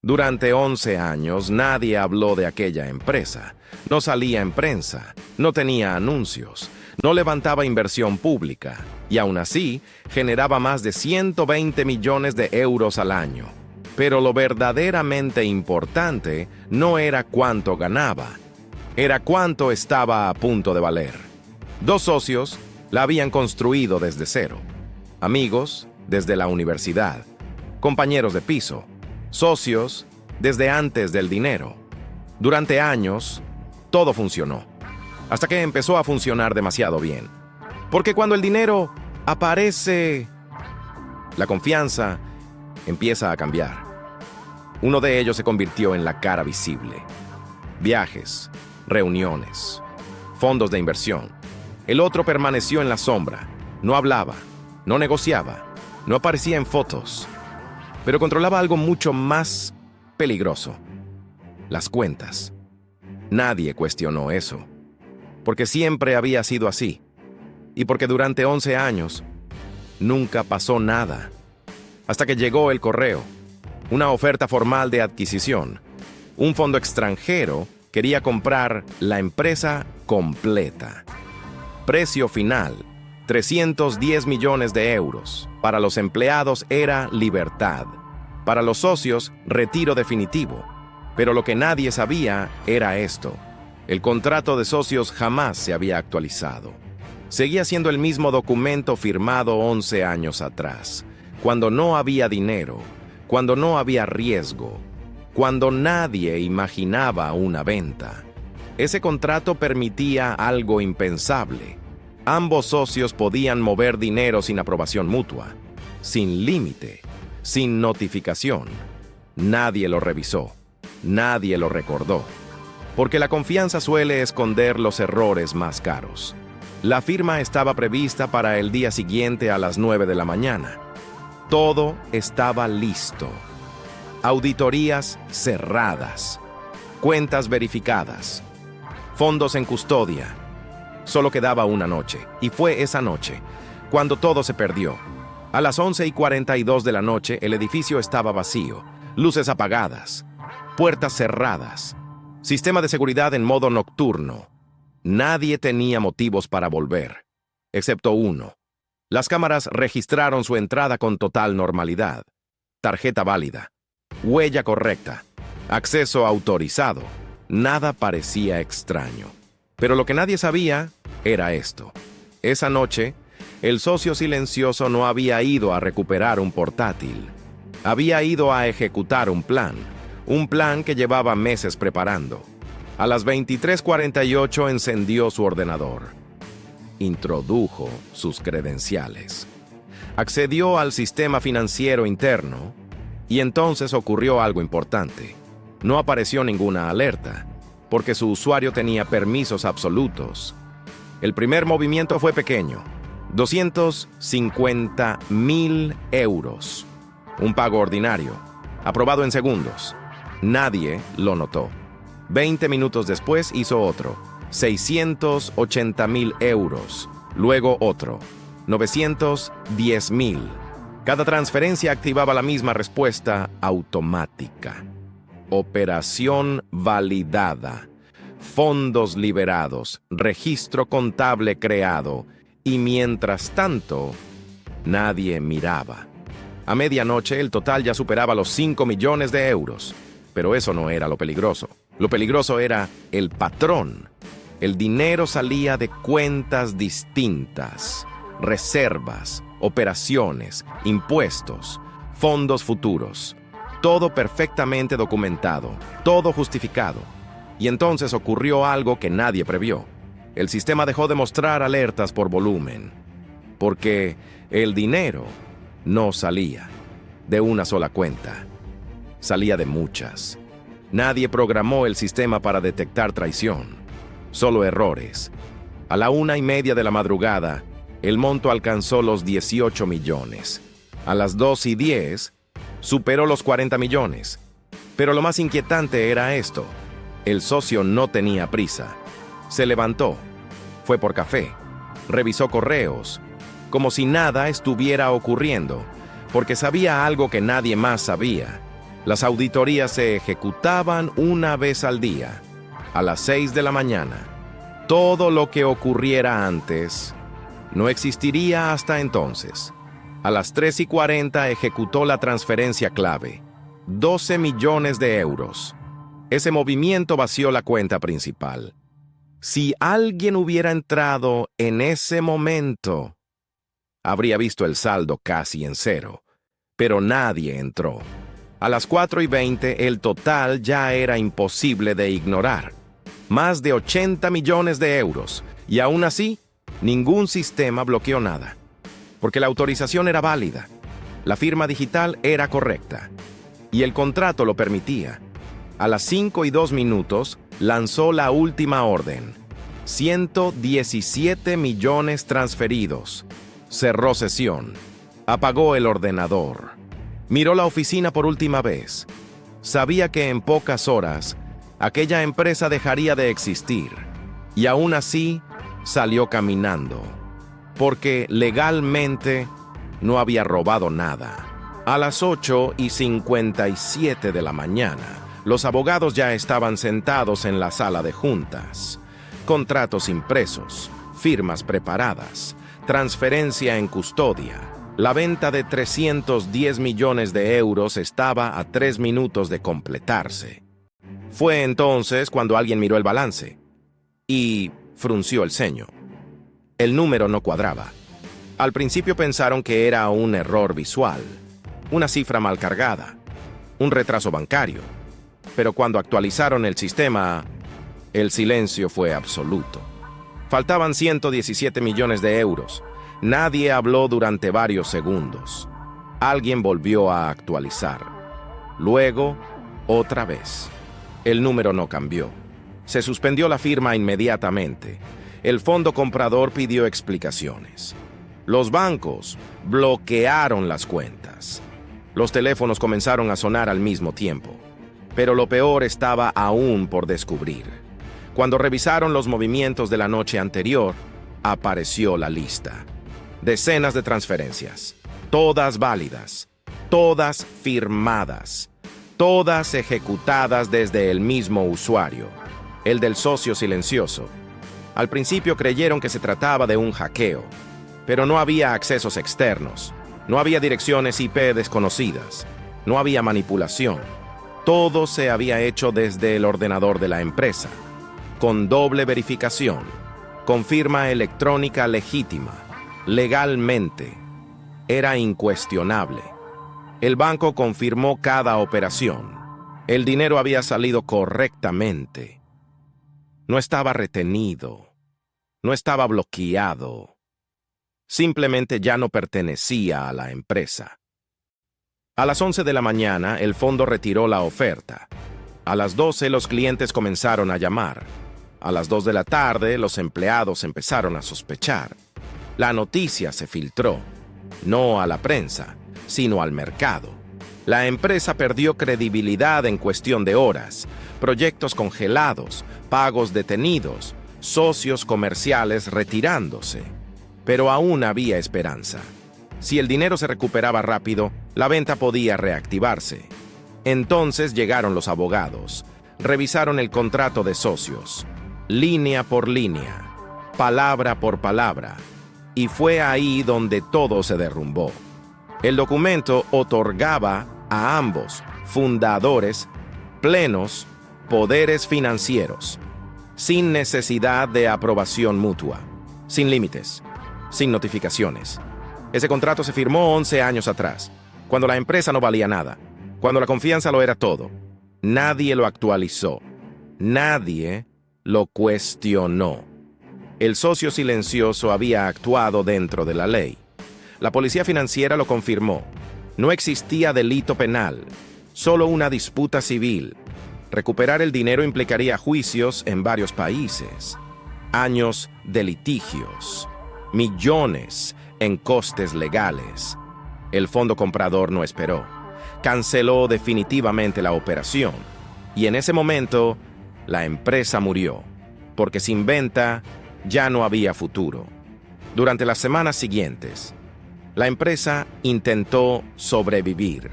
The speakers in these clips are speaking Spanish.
Durante 11 años nadie habló de aquella empresa. No salía en prensa, no tenía anuncios, no levantaba inversión pública y aún así generaba más de 120 millones de euros al año. Pero lo verdaderamente importante no era cuánto ganaba, era cuánto estaba a punto de valer. Dos socios la habían construido desde cero. Amigos desde la universidad, compañeros de piso, socios desde antes del dinero. Durante años, todo funcionó, hasta que empezó a funcionar demasiado bien. Porque cuando el dinero aparece, la confianza empieza a cambiar. Uno de ellos se convirtió en la cara visible. Viajes, reuniones, fondos de inversión. El otro permaneció en la sombra. No hablaba, no negociaba, no aparecía en fotos. Pero controlaba algo mucho más peligroso: las cuentas. Nadie cuestionó eso, porque siempre había sido así, y porque durante 11 años nunca pasó nada, hasta que llegó el correo, una oferta formal de adquisición. Un fondo extranjero quería comprar la empresa completa. Precio final: 310 millones de euros. Para los empleados era libertad. Para los socios, retiro definitivo. Pero lo que nadie sabía era esto: el contrato de socios jamás se había actualizado. Seguía siendo el mismo documento firmado 11 años atrás, cuando no había dinero, cuando no había riesgo, cuando nadie imaginaba una venta. Ese contrato permitía algo impensable. Ambos socios podían mover dinero sin aprobación mutua, sin límite, sin notificación. Nadie lo revisó, nadie lo recordó, porque la confianza suele esconder los errores más caros. La firma estaba prevista para el día siguiente a las 9 de la mañana. Todo estaba listo. Auditorías cerradas, cuentas verificadas, fondos en custodia. Solo quedaba una noche, y fue esa noche cuando todo se perdió. A las 11:42 de la noche, el edificio estaba vacío, luces apagadas, puertas cerradas, sistema de seguridad en modo nocturno. Nadie tenía motivos para volver, excepto uno. Las cámaras registraron su entrada con total normalidad. Tarjeta válida, huella correcta, acceso autorizado. Nada parecía extraño. Pero lo que nadie sabía era esto: esa noche, el socio silencioso no había ido a recuperar un portátil. Había ido a ejecutar un plan que llevaba meses preparando. A las 23:48 encendió su ordenador. Introdujo sus credenciales. Accedió al sistema financiero interno y entonces ocurrió algo importante. No apareció ninguna alerta, porque su usuario tenía permisos absolutos. El primer movimiento fue pequeño: 250.000 euros. Un pago ordinario, aprobado en segundos. Nadie lo notó. 20 minutos después hizo otro: 680.000 euros. Luego otro: 910.000. Cada transferencia activaba la misma respuesta automática: operación validada, fondos liberados, registro contable creado. Y mientras tanto, nadie miraba. A medianoche el total ya superaba los 5 millones de euros. Pero eso no era lo peligroso. Lo peligroso era el patrón. El dinero salía de cuentas distintas: reservas, operaciones, impuestos, fondos futuros. Todo perfectamente documentado, todo justificado. Y entonces ocurrió algo que nadie previó. El sistema dejó de mostrar alertas por volumen, porque el dinero no salía de una sola cuenta, salía de muchas. Nadie programó el sistema para detectar traición, solo errores. A la 1:30 de la madrugada, el monto alcanzó los 18 millones. A las 2:10, superó los 40 millones. Pero lo más inquietante era esto: el socio no tenía prisa. Se levantó, fue por café, revisó correos, como si nada estuviera ocurriendo, porque sabía algo que nadie más sabía: Las auditorías se ejecutaban una vez al día, a las 6 de la mañana. Todo lo que ocurriera antes no existiría hasta entonces. A las 3:40 ejecutó la transferencia clave, 12 millones de euros. Ese movimiento vació la cuenta principal. Si alguien hubiera entrado en ese momento, habría visto el saldo casi en cero, pero nadie entró. A las 4:20 el total ya era imposible de ignorar. Más de 80 millones de euros, y aún así, ningún sistema bloqueó nada. Porque la autorización era válida, la firma digital era correcta, y el contrato lo permitía. A las 5:02 lanzó la última orden. 117 millones transferidos. Cerró sesión. Apagó el ordenador. Miró la oficina por última vez. Sabía que en pocas horas aquella empresa dejaría de existir. Y aún así salió caminando. Porque legalmente no había robado nada. A las 8:57 de la mañana, los abogados ya estaban sentados en la sala de juntas. Contratos impresos, firmas preparadas, transferencia en custodia. La venta de 310 millones de euros estaba a 3 minutos de completarse. Fue entonces cuando alguien miró el balance y frunció el ceño. El número no cuadraba. Al principio pensaron que era un error visual, una cifra mal cargada, un retraso bancario. Pero cuando actualizaron el sistema, el silencio fue absoluto. Faltaban 117 millones de euros. Nadie habló durante varios segundos. Alguien volvió a actualizar. Luego, otra vez. El número no cambió. Se suspendió la firma inmediatamente. El fondo comprador pidió explicaciones. Los bancos bloquearon las cuentas. Los teléfonos comenzaron a sonar al mismo tiempo. Pero lo peor estaba aún por descubrir. Cuando revisaron los movimientos de la noche anterior, apareció la lista. Decenas de transferencias, todas válidas, todas firmadas, todas ejecutadas desde el mismo usuario, el del socio silencioso. Al principio creyeron que se trataba de un hackeo, pero no había accesos externos, no había direcciones IP desconocidas, no había manipulación. Todo se había hecho desde el ordenador de la empresa, con doble verificación, con firma electrónica legítima, legalmente. Era incuestionable. El banco confirmó cada operación. El dinero había salido correctamente. No estaba retenido. No estaba bloqueado. Simplemente ya no pertenecía a la empresa. A las 11 de la mañana, el fondo retiró la oferta. A las 12, los clientes comenzaron a llamar. A las 2 de la tarde, los empleados empezaron a sospechar. La noticia se filtró, no a la prensa, sino al mercado. La empresa perdió credibilidad en cuestión de horas, proyectos congelados, pagos detenidos, socios comerciales retirándose. Pero aún había esperanza. Si el dinero se recuperaba rápido, la venta podía reactivarse. Entonces llegaron los abogados, revisaron el contrato de socios, línea por línea, palabra por palabra, y fue ahí donde todo se derrumbó. El documento otorgaba a ambos fundadores plenos poderes financieros, sin necesidad de aprobación mutua, sin límites, sin notificaciones. Ese contrato se firmó 11 años atrás, cuando la empresa no valía nada, cuando la confianza lo era todo. Nadie lo actualizó, nadie lo cuestionó. El socio silencioso había actuado dentro de la ley. La policía financiera lo confirmó. No existía delito penal, solo una disputa civil. Recuperar el dinero implicaría juicios en varios países, años de litigios, millones en costes legales. El fondo comprador no esperó. Canceló definitivamente la operación. Y en ese momento, la empresa murió, porque sin venta ya no había futuro. Durante las semanas siguientes, la empresa intentó sobrevivir.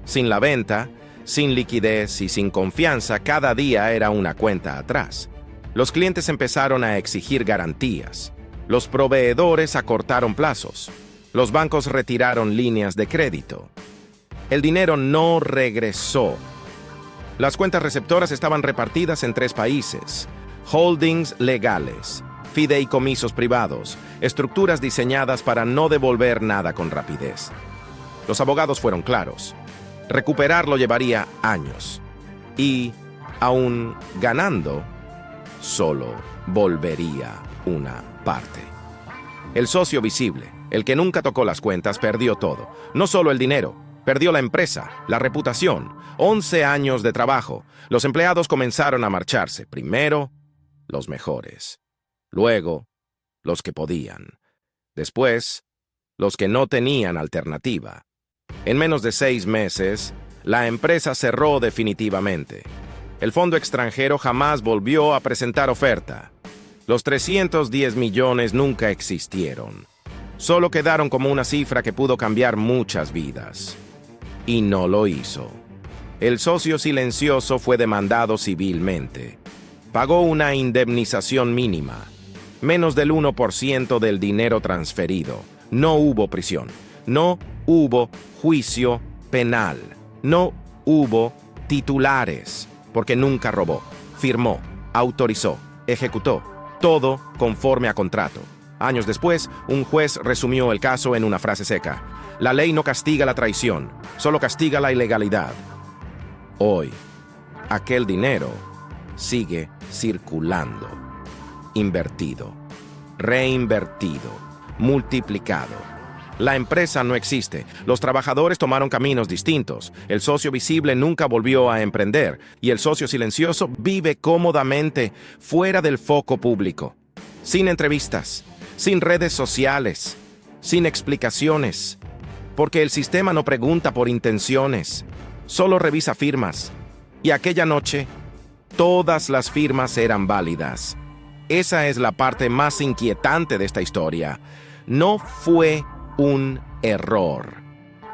Sin la venta, Sin liquidez y sin confianza, cada día era una cuenta atrás. Los clientes empezaron a exigir garantías. Los proveedores acortaron plazos. Los bancos retiraron líneas de crédito. El dinero no regresó. Las cuentas receptoras estaban repartidas en 3 países: holdings legales, fideicomisos privados, estructuras diseñadas para no devolver nada con rapidez. Los abogados fueron claros. Recuperarlo llevaría años. Y, aún ganando, solo volvería una parte. El socio visible, el que nunca tocó las cuentas, perdió todo. No solo el dinero, perdió la empresa, la reputación, 11 años de trabajo. Los empleados comenzaron a marcharse. Primero, los mejores. Luego, los que podían. Después, los que no tenían alternativa. En menos de 6 meses, la empresa cerró definitivamente. El fondo extranjero jamás volvió a presentar oferta. Los 310 millones nunca existieron. Solo quedaron como una cifra que pudo cambiar muchas vidas. Y no lo hizo. El socio silencioso fue demandado civilmente. Pagó una indemnización mínima. Menos del 1% del dinero transferido. No hubo prisión. No hubo juicio penal. No hubo titulares. Porque nunca robó. Firmó, autorizó, ejecutó. Todo conforme a contrato. Años después, un juez resumió el caso en una frase seca: la ley no castiga la traición, solo castiga la ilegalidad. Hoy, aquel dinero sigue circulando, invertido, reinvertido, multiplicado. La empresa no existe, los trabajadores tomaron caminos distintos, el socio visible nunca volvió a emprender y el socio silencioso vive cómodamente fuera del foco público, sin entrevistas, sin redes sociales, sin explicaciones, porque el sistema no pregunta por intenciones, solo revisa firmas. Y aquella noche, todas las firmas eran válidas. Esa es la parte más inquietante de esta historia. No fue un error.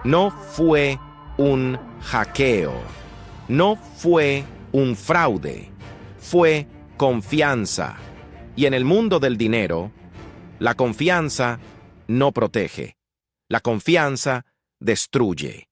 No fue un hackeo. No fue un fraude. Fue confianza. Y en el mundo del dinero, la confianza no protege. La confianza destruye.